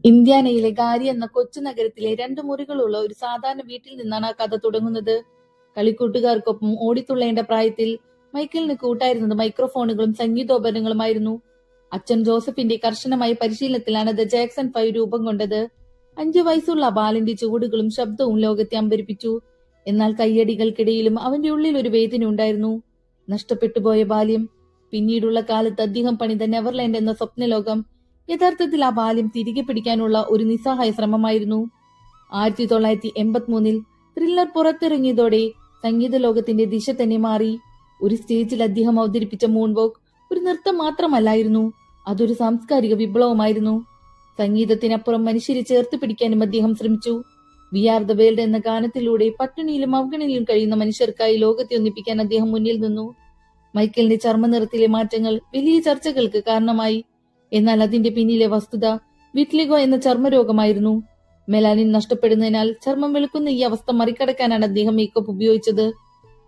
ഇന്ത്യാനയിലെ Gary എന്ന കൊച്ചു നഗരത്തിലെ 2 മുറികളുള്ള ഒരു സാധാരണ വീട്ടിൽ നിന്നാണ് ആ കഥ തുടങ്ങുന്നത്. കളിക്കൂട്ടുകാർക്കൊപ്പം ഓടിത്തുള്ളേണ്ട പ്രായത്തിൽ മൈക്കിളിന് കൂട്ടായിരുന്നത് മൈക്രോഫോണുകളും സംഗീതോപകരണങ്ങളുമായിരുന്നു. അച്ഛൻ ജോസഫിന്റെ കർശനമായ പരിശീലനത്തിലാണ് ദ ജാക്സൺ 5 രൂപം കൊണ്ടത്. 5 വയസ്സുള്ള ബാലന്റെ ചുവടുകളും ശബ്ദവും ലോകത്തെ അമ്പരിപ്പിച്ചു. എന്നാൽ കയ്യടികൾക്കിടയിലും അവന്റെ ഉള്ളിൽ ഒരു വേദന ഉണ്ടായിരുന്നു. നഷ്ടപ്പെട്ടുപോയ ബാല്യം, പിന്നീടുള്ള കാലത്ത് അദ്ദേഹം പണിത നെവർലാൻഡ് എന്ന സ്വപ്നലോകം, യഥാർത്ഥത്തിൽ ആ ബാല്യം തിരികെ പിടിക്കാനുള്ള ഒരു നിസ്സഹായ ശ്രമമായിരുന്നു. 1983 ത്രില്ലർ പുറത്തിറങ്ങിയതോടെ സംഗീത ലോകത്തിന്റെ ദിശ തന്നെ മാറി. ഒരു സ്റ്റേജിൽ അദ്ദേഹം അവതരിപ്പിച്ച മൂൺവോക്ക് ഒരു നൃത്തം മാത്രമല്ലായിരുന്നു, അതൊരു സാംസ്കാരിക വിപ്ലവമായിരുന്നു. സംഗീതത്തിനപ്പുറം മനുഷ്യരെ ചേർത്ത് പിടിക്കാനും അദ്ദേഹം ശ്രമിച്ചു. വി ആർ ദ വേൾഡ് എന്ന ഗാനത്തിലൂടെ പട്ടിണിയിലും അവഗണനയിലും കഴിയുന്ന മനുഷ്യർക്കായി ലോകത്തെ ഒന്നിപ്പിക്കാൻ അദ്ദേഹം മുന്നിൽ നിന്നു. മൈക്കലിന്റെ ചർമ്മനിറത്തിലെ മാറ്റങ്ങൾ വലിയ ചർച്ചകൾക്ക് കാരണമായി. എന്നാൽ അതിന്റെ പിന്നിലെ വസ്തുത വിറ്റ്ലിഗോ എന്ന ചർമ്മരോഗമായിരുന്നു. മെലാനിൻ നഷ്ടപ്പെടുന്നതിനാൽ ചർമ്മം വെളുക്കുന്ന ഈ അവസ്ഥ മറികടക്കാനാണ് അദ്ദേഹം മേക്കപ്പ് ഉപയോഗിച്ചത്.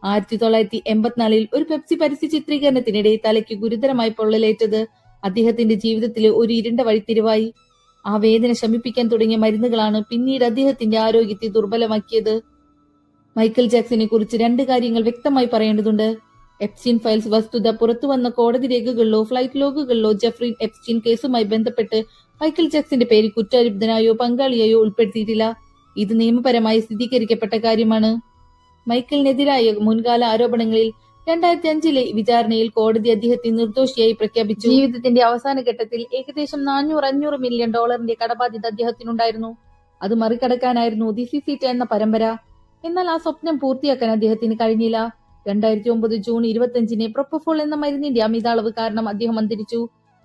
1984 ഒരു പെപ്സി പരസ്യ ചിത്രീകരണത്തിനിടെ തലയ്ക്ക് ഗുരുതരമായി പൊള്ളലേറ്റത് അദ്ദേഹത്തിന്റെ ജീവിതത്തിലെ ഒരു ഇരുണ്ട വഴിത്തിരിവായി. ആ വേദന ശമിപ്പിക്കാൻ തുടങ്ങിയ മരുന്നുകളാണ് പിന്നീട് അദ്ദേഹത്തിന്റെ ആരോഗ്യത്തെ ദുർബലമാക്കിയത്. മൈക്കൽ ജാക്സനെ കുറിച്ച് 2 കാര്യങ്ങൾ വ്യക്തമായി പറയേണ്ടതുണ്ട്. എപ്സ്റ്റീൻ ഫയൽസ് വസ്തുത പുറത്തുവന്ന കോടതി രേഖകളിലോ ഫ്ലൈറ്റ് ലോഗുകളിലോ ജെഫ്രി എപ്സ്റ്റീൻ കേസുമായി ബന്ധപ്പെട്ട് മൈക്കൽ ജാക്സന്റെ പേര് കുറ്റാരോപിതനായോ പങ്കാളിയായോ ഉൾപ്പെടുത്തിയിട്ടില്ല. ഇത് നിയമപരമായി സ്ഥിരീകരിക്കപ്പെട്ട കാര്യമാണ്. മൈക്കലിനെതിരായ മുൻകാല ആരോപണങ്ങളിൽ 2005 വിചാരണയിൽ കോടതി അദ്ദേഹത്തെ നിർദോഷിയായി പ്രഖ്യാപിച്ചു. ജീവിതത്തിന്റെ അവസാന ഘട്ടത്തിൽ ഏകദേശം $400 മില്യൺ കടബാധ്യത അദ്ദേഹത്തിനുണ്ടായിരുന്നു. അത് മറികടക്കാനായിരുന്നു ദിസ് ഈസ് ഇറ്റ് എന്ന പരമ്പര. എന്നാൽ ആ സ്വപ്നം പൂർത്തിയാക്കാൻ അദ്ദേഹത്തിന് കഴിഞ്ഞില്ല. 2009 ജൂൺ 25 പ്രൊപ്പഫോൾ എന്ന മരുന്നിന്റെ അമിത അളവ് കാരണം അദ്ദേഹം അന്തരിച്ചു.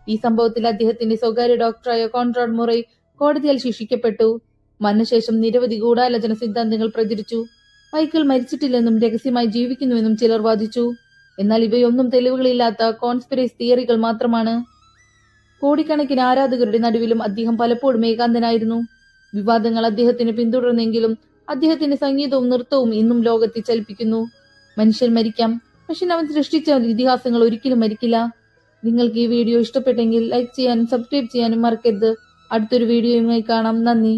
ഈ സംഭവത്തിൽ അദ്ദേഹത്തിന്റെ സ്വകാര്യ ഡോക്ടറായ കോൺറാഡ് മുറേ കോടതിയാൽ ശിക്ഷിക്കപ്പെട്ടു. മരണശേഷം നിരവധി ഗൂഢാലോചന സിദ്ധാന്തങ്ങൾ പ്രചരിച്ചു. മൈക്കിൾ മരിച്ചിട്ടില്ലെന്നും രഹസ്യമായി ജീവിക്കുന്നുവെന്നും ചിലർ വാദിച്ചു. എന്നാൽ ഇവയൊന്നും തെളിവുകളില്ലാത്ത കോൺസ്പിറസി തിയറികൾ മാത്രമാണ്. കോടിക്കണക്കിന് ആരാധകരുടെ നടുവിലും അദ്ദേഹം പലപ്പോഴും ഏകാന്തനായിരുന്നു. വിവാദങ്ങൾ അദ്ദേഹത്തിന് പിന്തുടർന്നെങ്കിലും അദ്ദേഹത്തിന്റെ സംഗീതവും നൃത്തവും ഇന്നും ലോകത്തെ ചലിപ്പിക്കുന്നു. മനുഷ്യൻ മരിക്കാം, പക്ഷെ അവൻ സൃഷ്ടിച്ച ഇതിഹാസങ്ങൾ ഒരിക്കലും മരിക്കില്ല. നിങ്ങൾക്ക് ഈ വീഡിയോ ഇഷ്ടപ്പെട്ടെങ്കിൽ ലൈക്ക് ചെയ്യാനും സബ്സ്ക്രൈബ് ചെയ്യാനും മറക്കരുത്. അടുത്തൊരു വീഡിയോയുമായി കാണാം. നന്ദി.